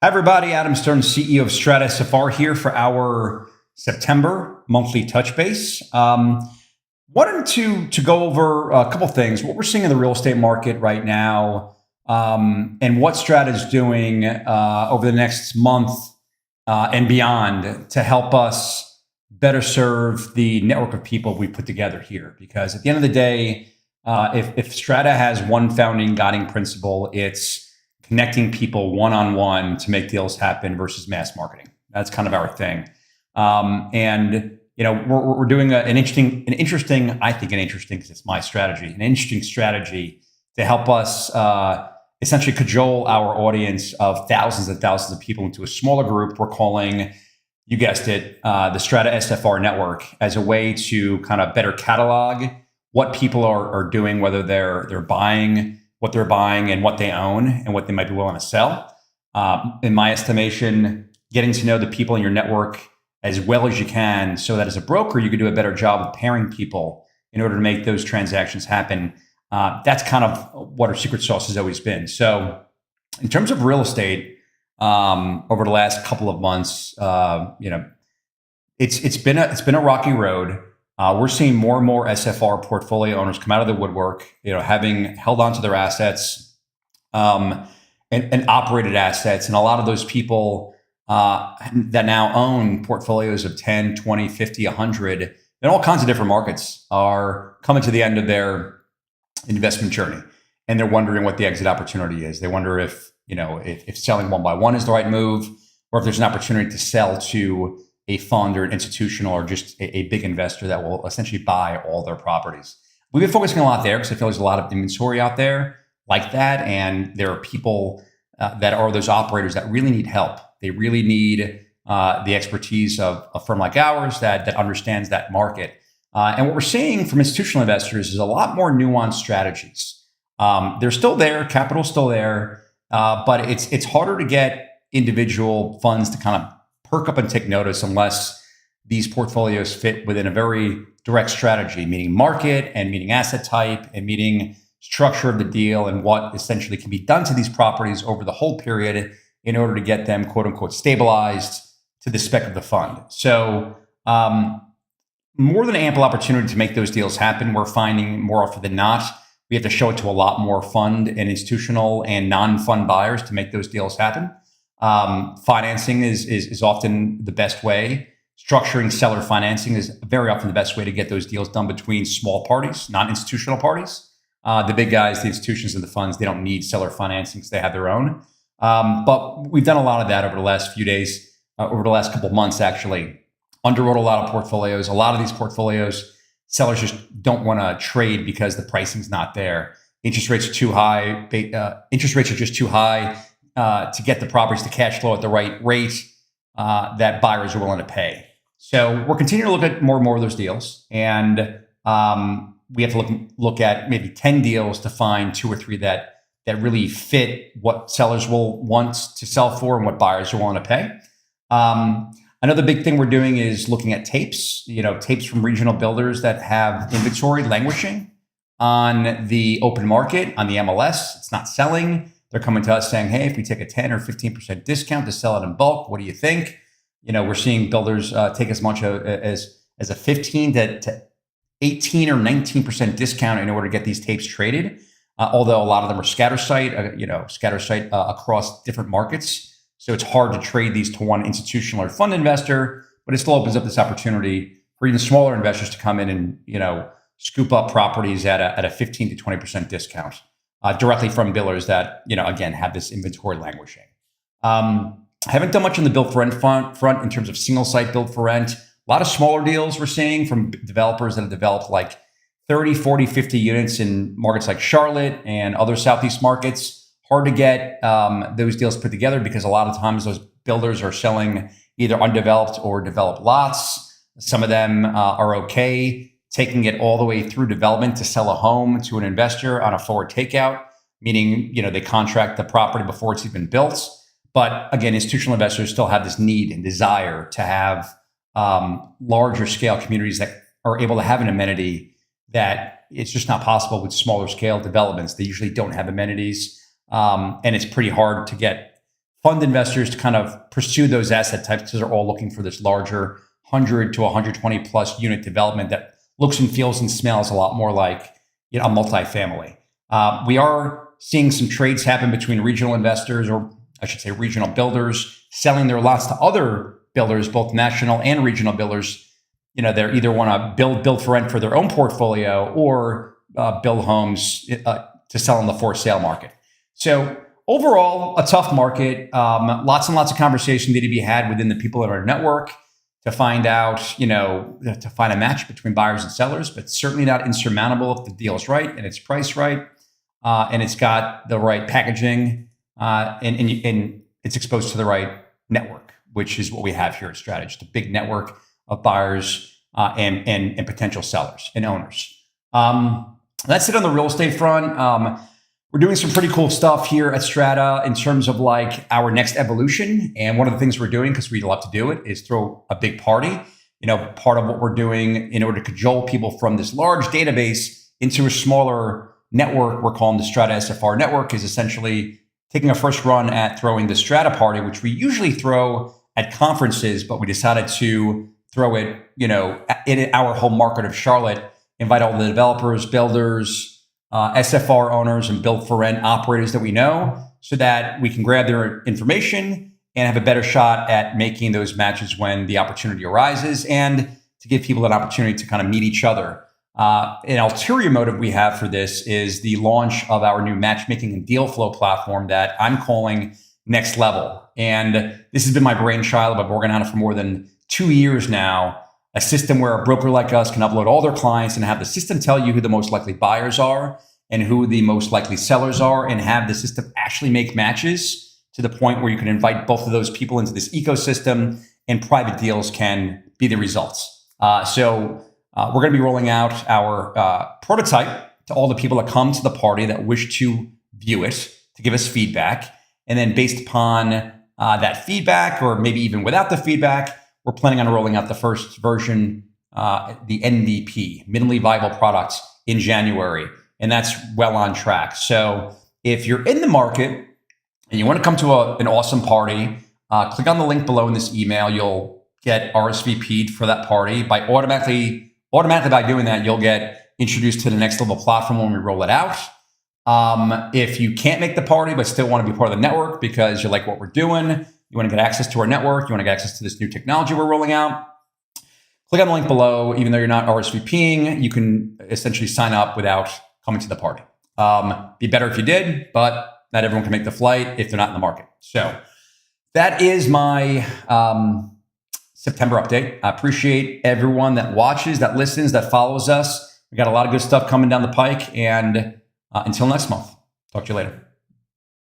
Hi, everybody. Adam Stern, CEO of Strata SFR here for our September monthly Touchbase. Wanted to go over a couple things, what we're seeing in the real estate market right now, and what Strata is doing over the next month and beyond to help us better serve the network of people we put together here. Because at the end of the day, if Strata has one founding guiding principle, it's connecting people one-on-one to make deals happen versus mass marketing. That's kind of our thing. And we're doing an interesting, I think an interesting, because it's my strategy, an interesting strategy to help us essentially cajole our audience of thousands and thousands of people into a smaller group. We're calling, you guessed it, the Strata SFR network, as a way to kind of better catalog what people are doing, whether they're buying, what they're buying and what they own and what they might be willing to sell. In my estimation, getting to know the people in your network as well as you can, so that as a broker, you can do a better job of pairing people in order to make those transactions happen. That's kind of what our secret sauce has always been. So in terms of real estate, over the last couple of months, it's been a rocky road. We're seeing more and more SFR portfolio owners come out of the woodwork, having held onto their assets and operated assets. And a lot of those people that now own portfolios of 10, 20, 50, 100 in all kinds of different markets are coming to the end of their investment journey. And they're wondering what the exit opportunity is. They wonder if selling one by one is the right move, or if there's an opportunity to sell to a fund or an institutional or just a big investor that will essentially buy all their properties. We've been focusing a lot there because I feel there's a lot of inventory out there like that. And there are people that are those operators that really need help. They really need the expertise of a firm like ours that understands that market. And what we're seeing from institutional investors is a lot more nuanced strategies. They're still there, capital's still there, but it's harder to get individual funds to kind of perk up and take notice unless these portfolios fit within a very direct strategy, meaning market and meaning asset type and meaning structure of the deal and what essentially can be done to these properties over the whole period in order to get them, quote unquote, stabilized to the spec of the fund. So more than ample opportunity to make those deals happen. We're finding more often than not, we have to show it to a lot more fund and institutional and non-fund buyers to make those deals happen. Financing is often the best way. Structuring seller financing is very often the best way to get those deals done between small parties, non-institutional parties. The big guys, the institutions and the funds, they don't need seller financing because they have their own. But we've done a lot of that over the last few days, over the last couple of months, actually. Underwrote a lot of portfolios. A lot of these portfolios, sellers just don't want to trade because the pricing's not there. Interest rates are too high. Interest rates are just too high to get the properties to cash flow at the right rate that buyers are willing to pay. So we're continuing to look at more and more of those deals. And we have to look at maybe 10 deals to find 2 or 3 that really fit what sellers will want to sell for and what buyers are willing to pay. Another big thing we're doing is looking at tapes, tapes from regional builders that have inventory languishing on the open market, on the MLS. It's not selling. They're coming to us saying, hey, if we take a 10 or 15% discount to sell it in bulk, what do you think? We're seeing builders take as much as a 15 to 18 or 19% discount in order to get these tapes traded. Although a lot of them are scatter site across different markets. So it's hard to trade these to one institutional or fund investor, but it still opens up this opportunity for even smaller investors to come in and, scoop up properties at a 15 to 20% discount directly from builders that, again, have this inventory languishing. I haven't done much on the build for rent front in terms of single site build for rent. A lot of smaller deals we're seeing from developers that have developed like 30, 40, 50 units in markets like Charlotte and other Southeast markets. Hard to get those deals put together because a lot of times those builders are selling either undeveloped or developed lots. Some of them are okay taking it all the way through development to sell a home to an investor on a forward takeout, meaning they contract the property before it's even built. But again, institutional investors still have this need and desire to have larger scale communities that are able to have an amenity that it's just not possible with smaller scale developments. They usually don't have amenities. And it's pretty hard to get fund investors to kind of pursue those asset types because they're all looking for this larger 100 to 120 plus unit development that looks and feels and smells a lot more like a multifamily. We are seeing some trades happen between regional investors, or I should say regional builders, selling their lots to other builders, both national and regional builders. They either want to build for rent for their own portfolio or build homes to sell in the for sale market. So overall, a tough market. Lots and lots of conversation need to be had within the people in our network to find out, to find a match between buyers and sellers, but certainly not insurmountable if the deal is right and it's priced right, and it's got the right packaging, and it's exposed to the right network, which is what we have here at Strata, just a big network of buyers and potential sellers and owners. That's it on the real estate front. We're doing some pretty cool stuff here at Strata in terms of like our next evolution. And one of the things we're doing, because we love to do it, is throw a big party. Part of what we're doing in order to cajole people from this large database into a smaller network we're calling the Strata SFR network is essentially taking a first run at throwing the Strata party, which we usually throw at conferences, but we decided to throw it, in our home market of Charlotte, invite all the developers, builders, SFR owners, and build for rent operators that we know, so that we can grab their information and have a better shot at making those matches when the opportunity arises, and to give people an opportunity to kind of meet each other. An ulterior motive we have for this is the launch of our new matchmaking and deal flow platform that I'm calling Next Level. And this has been my brainchild. I've worked on it for more than 2 years now. A system where a broker like us can upload all their clients and have the system tell you who the most likely buyers are and who the most likely sellers are, and have the system actually make matches to the point where you can invite both of those people into this ecosystem, and private deals can be the results. So we're going to be rolling out our prototype to all the people that come to the party that wish to view it, to give us feedback. And then based upon that feedback, or maybe even without the feedback, we're planning on rolling out the first version, the MVP, minimally viable products, in January. And that's well on track. So if you're in the market and you want to come to an awesome party, click on the link below in this email. You'll get RSVP'd for that party. Automatically by doing that, you'll get introduced to the Next Level platform when we roll it out. If you can't make the party but still want to be part of the network because you like what we're doing, you want to get access to our network, you want to get access to this new technology we're rolling out, click on the link below. Even though you're not RSVPing, you can essentially sign up without coming to the party. Be better if you did, but not everyone can make the flight if they're not in the market. So that is my September update. I appreciate everyone that watches, that listens, that follows us. We got a lot of good stuff coming down the pike. And until next month, talk to you later.